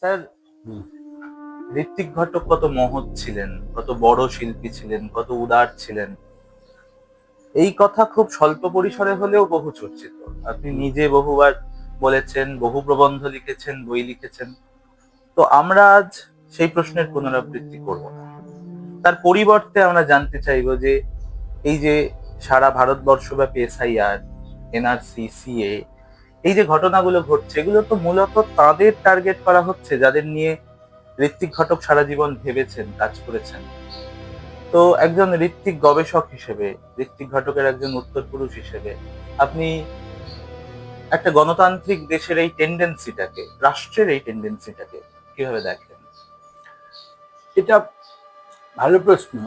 Sir, Ritwik Ghatak কত মহৎ ছিলেন, কত বড় শিল্পী ছিলেন, কত উদার ছিলেন, এই কথা খুব স্বল্প পরিসরে হলেও বহু চর্চিত। আপনি নিজে বহুবার বলেছেন, বহু প্রবন্ধ লিখেছেন, বই লিখেছেন। তো আমরা আজ সেই প্রশ্নের পুনরাবৃত্তি করব না। তার পরিবর্তে আমরা জানতে চাইবো যে এই যে সারা ভারতবর্ষব্যাপী এসআইআর, এনআরসি, সিএ, এই যে ঘটনাগুলো ঘটছে, এগুলো তো মূলত তাদের টার্গেট করা হচ্ছে যাদের নিয়ে ঋত্বিক ঘটক সারা জীবন ভেবেছেন, কাজ করেছেন। তো একজন ঋত্বিক গবেষক হিসেবে, ঋত্বিক ঘটকের একজন উত্তরপুরুষ হিসেবে, আপনি একটা গণতান্ত্রিক দেশের এই টেন্ডেন্সিটাকে, রাষ্ট্রের এই টেন্ডেন্সিটাকে কিভাবে দেখেন? এটা ভালো প্রশ্ন।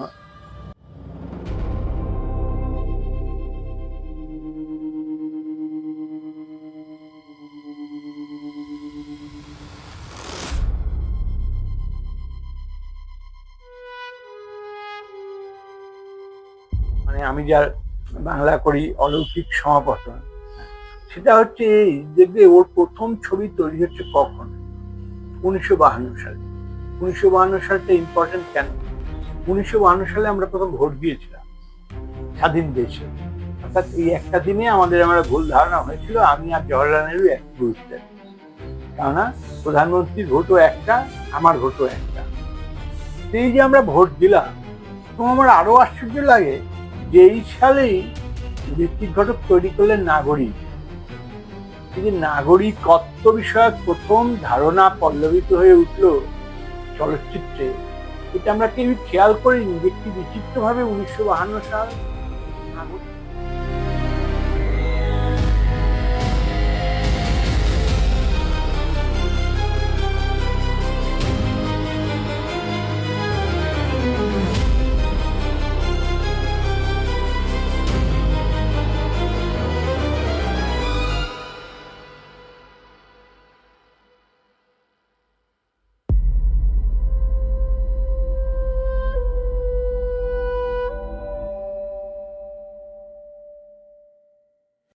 মানে আমি যার বাংলা করি অলৌকিক সমাপতন, সেটা হচ্ছে এই, দেখবে ওর প্রথম ছবি তৈরি হচ্ছে কখন? 1952 সালে। 1952 সালটা ইম্পর্টেন্ট কেন? 1952 সালে আমরা প্রথম ভোট দিয়েছিলাম স্বাধীন দেশে। অর্থাৎ এই একটা দিনে আমরা ভুল ধারণা হয়েছিল আমি আর জওয়াহরলাল নেহরু এক গুরুত্বের, কেননা প্রধানমন্ত্রীর ভোটও একটা, আমার ভোটও একটা। এই যে আমরা ভোট দিলাম, এবং আমার আরো আশ্চর্য লাগে যে এই সালেই ঋত্বিক ঘটক তৈরি করলেন নাগরিক। এই যে নাগরিকত্ব বিষয়ক প্রথম ধারণা পল্লবিত হয়ে উঠলো চলচ্চিত্রে, এটা আমরা কেউ খেয়াল করিনি যে কি বিচিত্র ভাবে 1952 সাল নাগরিক